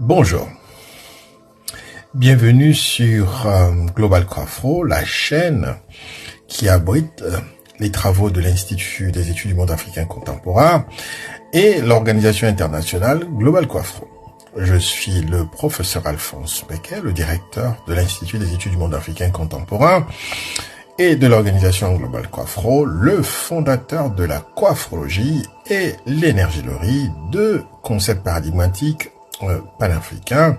Bonjour, bienvenue sur Global Quafro, la chaîne qui abrite les travaux de l'Institut des études du monde africain contemporain et l'organisation internationale Global Quafro. Je suis le professeur Alphonse Becquet, le directeur de l'Institut des études du monde africain contemporain et de l'organisation Global Quafro, le fondateur de la coiffrologie et l'énergélogie, deux concepts paradigmatiques panafricains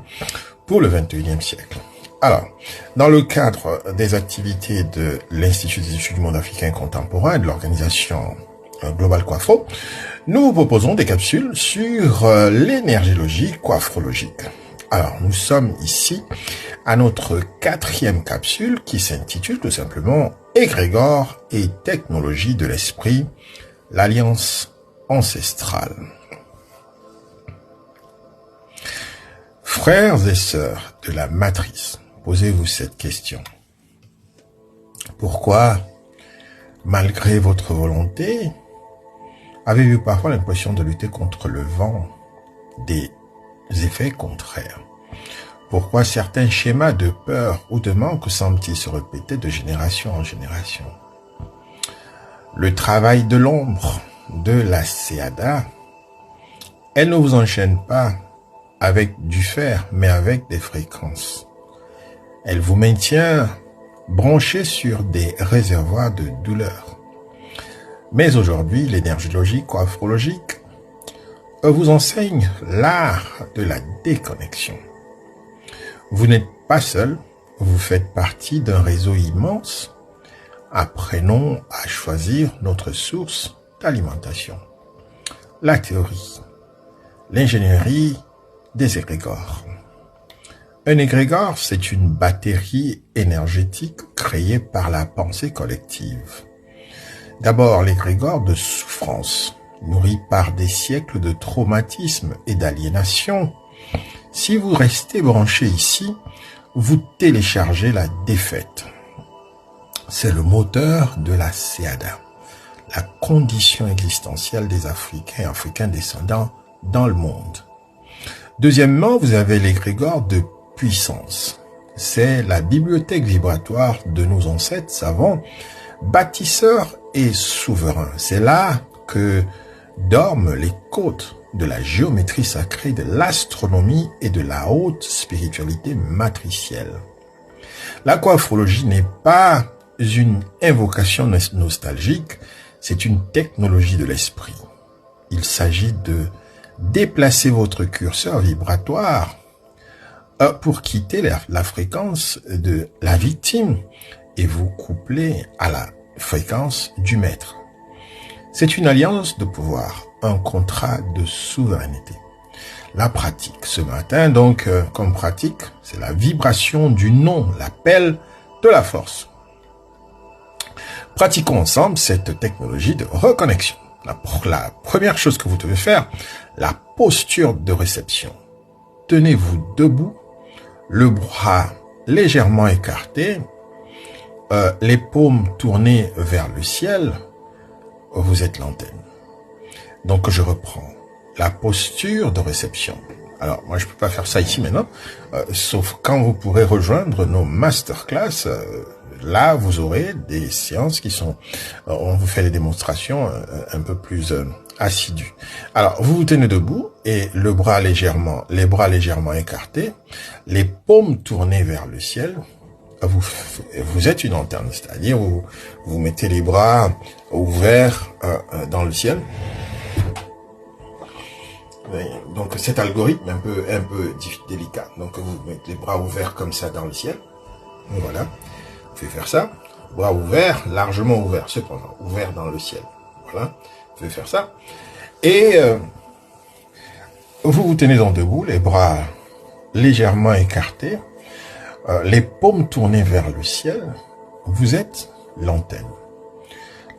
pour le 21e siècle. Alors, dans le cadre des activités de l'Institut des études du monde africain contemporain et de l'organisation Global Quafro, nous vous proposons des capsules sur l'énergélogie coiffrologique. Alors, nous sommes ici à notre 4e capsule qui s'intitule tout simplement Égrégore et technologie de l'esprit, l'alliance ancestrale. Frères et sœurs de la matrice, posez-vous cette question. Pourquoi, malgré votre volonté, avez-vous parfois l'impression de lutter contre le vent des effets contraires? Pourquoi certains schémas de peur ou de manque semblent-ils se répéter de génération en génération? Le travail de l'ombre de la Séada, elle ne vous enchaîne pas avec du fer, mais avec des fréquences. Elle vous maintient branché sur des réservoirs de douleur. Mais aujourd'hui, l'énergélogie coiffrologique vous enseigne l'art de la déconnexion. Vous n'êtes pas seul, vous faites partie d'un réseau immense. Apprenons à choisir notre source d'alimentation. La théorie, l'ingénierie des égrégores. Un égrégore, c'est une batterie énergétique créée par la pensée collective. D'abord, l'égrégore de souffrance, nourri par des siècles de traumatisme et d'aliénation. Si vous restez branché ici, vous téléchargez la défaite. C'est le moteur de la Séada, la condition existentielle des Africains et Africains descendants dans le monde. Deuxièmement, vous avez l'égrégore de puissance. C'est la bibliothèque vibratoire de nos ancêtres savants, bâtisseurs et souverains. C'est là que dorment les côtes de la géométrie sacrée, de l'astronomie et de la haute spiritualité matricielle. La coiffrologie n'est pas une invocation nostalgique, c'est une technologie de l'esprit. Il s'agit de déplacer votre curseur vibratoire pour quitter la fréquence de la victime et vous coupler à la fréquence du maître. C'est une alliance de pouvoir, un contrat de souveraineté. La pratique, ce matin, donc, comme pratique, c'est la vibration du nom, l'appel de la force. Pratiquons ensemble cette technologie de reconnexion. La première chose que vous devez faire, la posture de réception. Tenez-vous debout, le bras légèrement écarté, les paumes tournées vers le ciel, vous êtes l'antenne. Donc je reprends la posture de réception. Alors moi je peux pas faire ça ici maintenant, sauf quand vous pourrez rejoindre nos masterclass. Là vous aurez des séances qui sont, on vous fait des démonstrations un peu plus assidues. Alors vous vous tenez debout et les bras légèrement écartés, les paumes tournées vers le ciel. Vous êtes une antenne, c'est-à-dire vous mettez les bras ouverts dans le ciel. Donc cet algorithme un peu délicat. Donc vous mettez les bras ouverts comme ça dans le ciel. Voilà. Vous pouvez faire ça. Bras ouverts, largement ouverts, cependant, ouverts dans le ciel. Voilà. Vous pouvez faire ça. Et vous vous tenez donc debout, les bras légèrement écartés, les paumes tournées vers le ciel. Vous êtes l'antenne.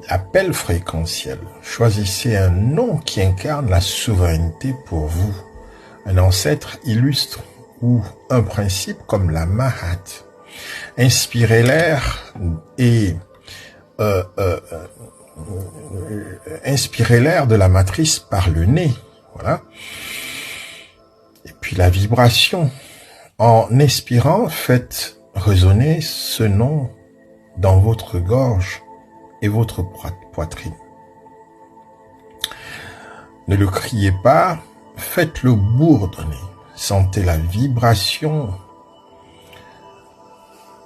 Appel fréquentiel. Choisissez un nom qui incarne la souveraineté pour vous. Un ancêtre illustre ou un principe comme la Mahat. Inspirez l'air et inspirez l'air de la matrice par le nez. Voilà. Et puis la vibration. En expirant, faites résonner ce nom dans votre gorge et votre poitrine. Ne le criez pas, faites-le bourdonner. Sentez la vibration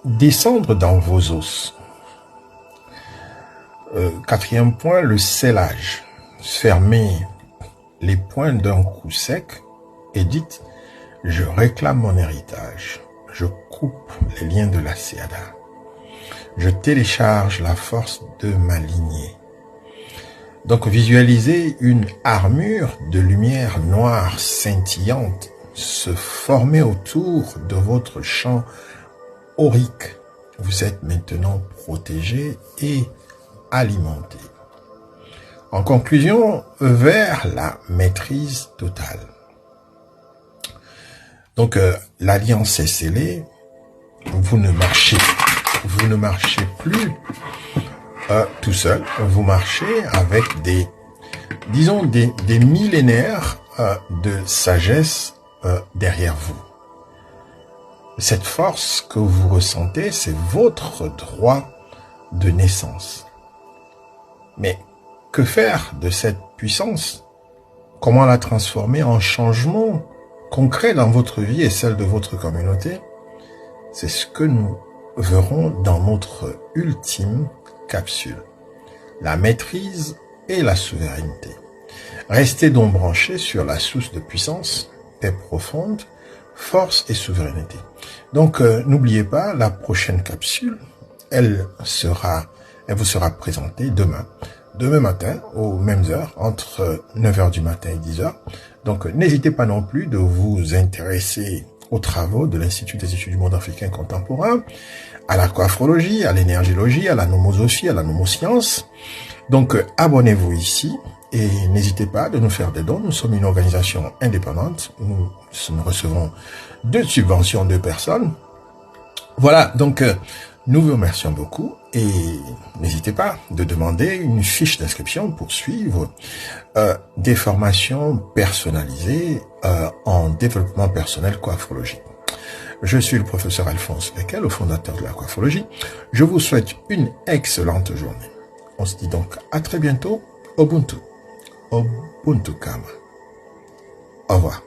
descendre dans vos os. Quatrième point, le scellage. Fermez les poings d'un coup sec et dites « Je réclame mon héritage. Je coupe les liens de la Séada. Je télécharge la force de ma lignée. » Donc visualisez une armure de lumière noire scintillante se former autour de votre champ aurique. Vous êtes maintenant protégé et alimenté. En conclusion, vers la maîtrise totale. Donc l'alliance est scellée. Vous ne marchez plus tout seul. Vous marchez avec des millénaires de sagesse derrière vous. Cette force que vous ressentez, c'est votre droit de naissance. Mais que faire de cette puissance? Comment la transformer en changement concret dans votre vie et celle de votre communauté? C'est ce que nous verrons dans notre ultime capsule. La maîtrise et la souveraineté. Restez donc branchés sur la source de puissance, paix profonde, force et souveraineté. Donc, n'oubliez pas, la prochaine capsule, elle vous sera présentée demain matin, aux mêmes heures, entre 9h du matin et 10h. Donc, n'hésitez pas non plus de vous intéresser aux travaux de l'Institut des études du monde africain contemporain, à la coaphrologie, à l'énergéologie, à la nomosophie, à la nomoscience. Donc, abonnez-vous ici et n'hésitez pas de nous faire des dons. Nous sommes une organisation indépendante. Nous recevons 2 subventions de personnes. Voilà, donc nous vous remercions beaucoup et n'hésitez pas de demander une fiche d'inscription pour suivre des formations personnalisées en développement personnel coaphrologie. Je suis le professeur Alphonse Becquet, le fondateur de la coaphrologie. Je vous souhaite une excellente journée. On se dit donc à très bientôt. Ubuntu. Ubuntu Kama. Au revoir.